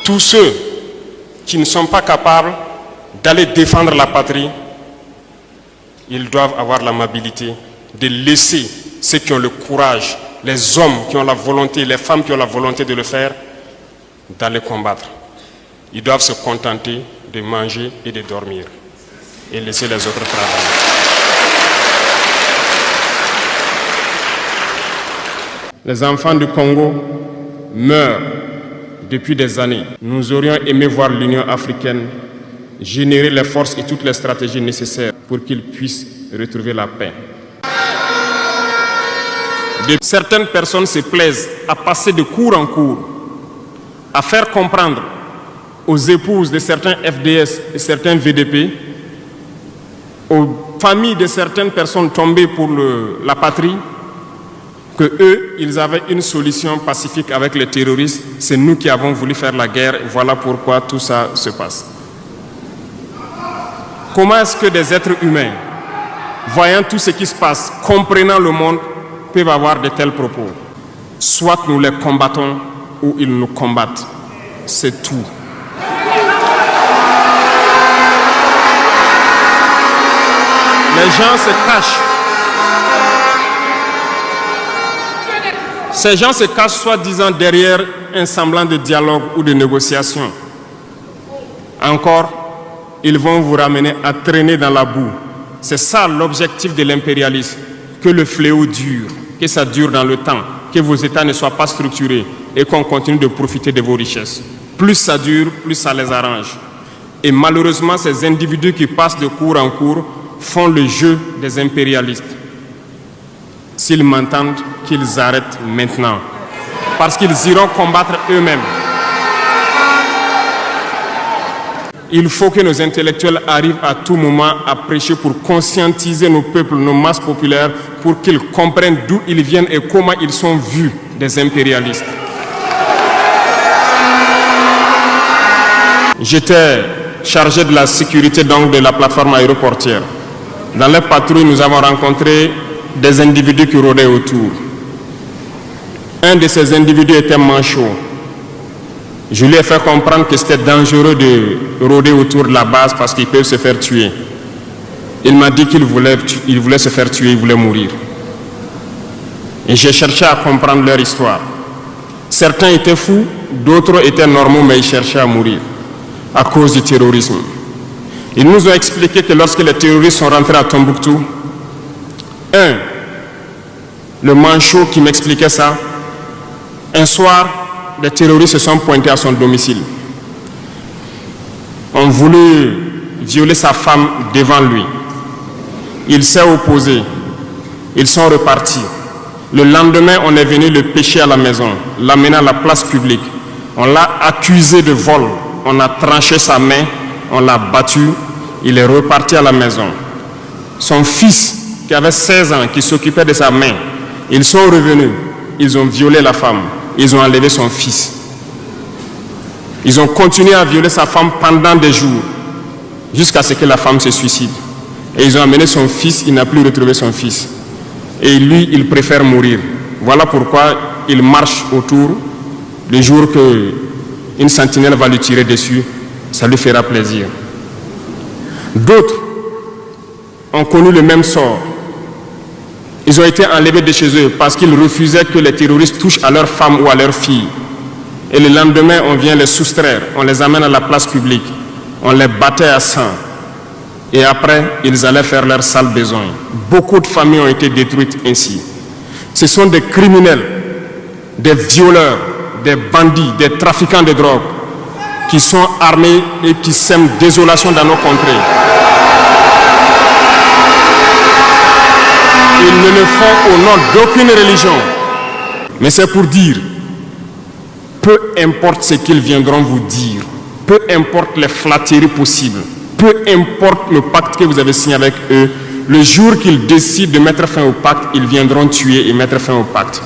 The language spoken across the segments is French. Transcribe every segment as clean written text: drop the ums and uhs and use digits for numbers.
Tous ceux qui ne sont pas capables d'aller défendre la patrie, ils doivent avoir l'amabilité de laisser ceux qui ont le courage, les hommes qui ont la volonté, les femmes qui ont la volonté de le faire, d'aller combattre. Ils doivent se contenter de manger et de dormir et laisser les autres travailler. Les enfants du Congo meurent depuis des années. Nous aurions aimé voir l'Union africaine générer les forces et toutes les stratégies nécessaires pour qu'ils puissent retrouver la paix. Certaines personnes se plaisent à passer de cour en cour, à faire comprendre aux épouses de certains FDS et certains VDP, aux familles de certaines personnes tombées pour la patrie, que eux, ils avaient une solution pacifique avec les terroristes. C'est nous qui avons voulu faire la guerre. Voilà pourquoi tout ça se passe. Comment est-ce que des êtres humains, voyant tout ce qui se passe, comprenant le monde, peuvent avoir de tels propos? Soit nous les combattons ou ils nous combattent. C'est tout. Les gens se cachent. Ces gens se cachent soi-disant derrière un semblant de dialogue ou de négociation. Encore, ils vont vous ramener à traîner dans la boue. C'est ça l'objectif de l'impérialisme, que le fléau dure, que ça dure dans le temps, que vos États ne soient pas structurés et qu'on continue de profiter de vos richesses. Plus ça dure, plus ça les arrange. Et malheureusement, ces individus qui passent de cour en cour font le jeu des impérialistes. S'ils m'entendent, qu'ils arrêtent maintenant, parce qu'ils iront combattre eux-mêmes. Il faut que nos intellectuels arrivent à tout moment à prêcher pour conscientiser nos peuples, nos masses populaires, pour qu'ils comprennent d'où ils viennent et comment ils sont vus des impérialistes. J'étais chargé de la sécurité donc de la plateforme aéroportière. Dans les patrouilles, nous avons rencontré des individus qui rôdaient autour. Un de ces individus était manchot. Je lui ai fait comprendre que c'était dangereux de rôder autour de la base parce qu'il peut se faire tuer. Il m'a dit qu'il voulait se faire tuer, il voulait mourir. Et j'ai cherché à comprendre leur histoire. Certains étaient fous, d'autres étaient normaux, mais ils cherchaient à mourir à cause du terrorisme. Ils nous ont expliqué que lorsque les terroristes sont rentrés à Tombouctou, le manchot qui m'expliquait ça, un soir, les terroristes se sont pointés à son domicile. On voulait violer sa femme devant lui. Il s'est opposé. Ils sont repartis. Le lendemain, on est venu le pêcher à la maison, l'amener à la place publique. On l'a accusé de vol. On a tranché sa main, on l'a battu. Il est reparti à la maison. Son fils, qui avait 16 ans, qui s'occupait de sa main, ils sont revenus. Ils ont violé la femme. Ils ont enlevé son fils. Ils ont continué à violer sa femme pendant des jours, jusqu'à ce que la femme se suicide. Et ils ont amené son fils, il n'a plus retrouvé son fils. Et lui, il préfère mourir. Voilà pourquoi il marche autour. Le jour qu'une sentinelle va lui tirer dessus, ça lui fera plaisir. D'autres ont connu le même sort. Ils ont été enlevés de chez eux parce qu'ils refusaient que les terroristes touchent à leurs femmes ou à leurs filles. Et le lendemain, on vient les soustraire, on les amène à la place publique, on les battait à sang. Et après, ils allaient faire leurs sales besoins. Beaucoup de familles ont été détruites ainsi. Ce sont des criminels, des violeurs, des bandits, des trafiquants de drogue qui sont armés et qui sèment désolation dans nos contrées. Ils ne le font au nom d'aucune religion. Mais c'est pour dire, peu importe ce qu'ils viendront vous dire, peu importe les flatteries possibles, peu importe le pacte que vous avez signé avec eux, le jour qu'ils décident de mettre fin au pacte, ils viendront tuer et mettre fin au pacte.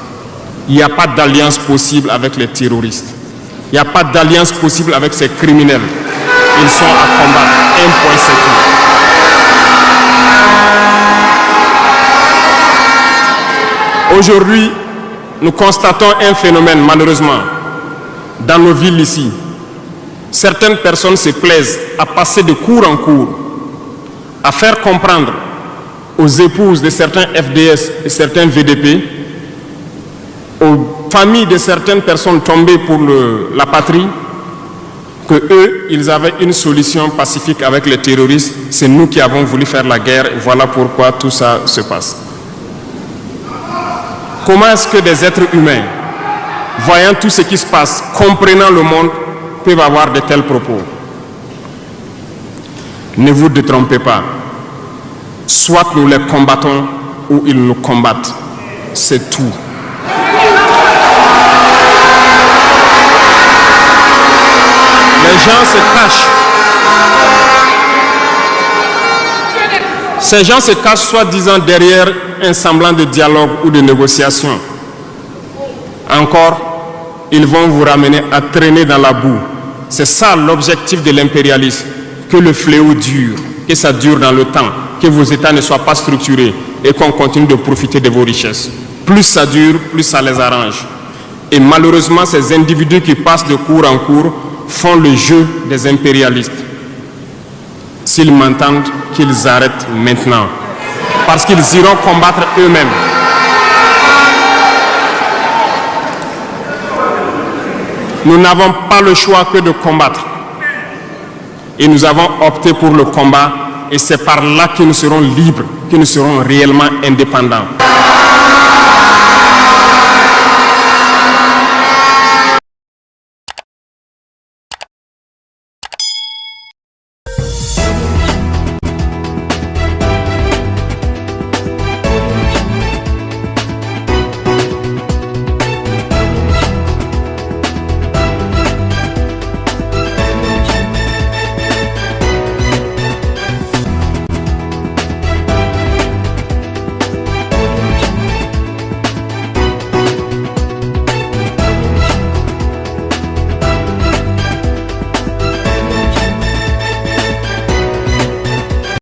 Il n'y a pas d'alliance possible avec les terroristes. Il n'y a pas d'alliance possible avec ces criminels. Ils sont à combattre. Un point, c'est tout. Aujourd'hui, nous constatons un phénomène, malheureusement, dans nos villes ici. certaines personnes se plaisent à passer de cour en cour, à faire comprendre aux épouses de certains FDS et certains VDP, aux familles de certaines personnes tombées pour la patrie, que eux, ils avaient une solution pacifique avec les terroristes. C'est nous qui avons voulu faire la guerre et voilà pourquoi tout ça se passe. Comment est-ce que des êtres humains, voyant tout ce qui se passe, comprenant le monde, peuvent avoir de tels propos? Ne vous détrompez pas. Soit nous les combattons ou ils nous combattent. C'est tout. Les gens se cachent. Ces gens se cachent soi-disant derrière un semblant de dialogue ou de négociation. Encore, ils vont vous ramener à traîner dans la boue. C'est ça l'objectif de l'impérialisme, que le fléau dure, que ça dure dans le temps, que vos États ne soient pas structurés et qu'on continue de profiter de vos richesses. Plus ça dure, plus ça les arrange. Et malheureusement, ces individus qui passent de cour en cour font le jeu des impérialistes. S'ils m'entendent, qu'ils arrêtent maintenant, parce qu'ils iront combattre eux-mêmes. Nous n'avons pas le choix que de combattre. Et nous avons opté pour le combat, et c'est par là que nous serons libres, que nous serons réellement indépendants.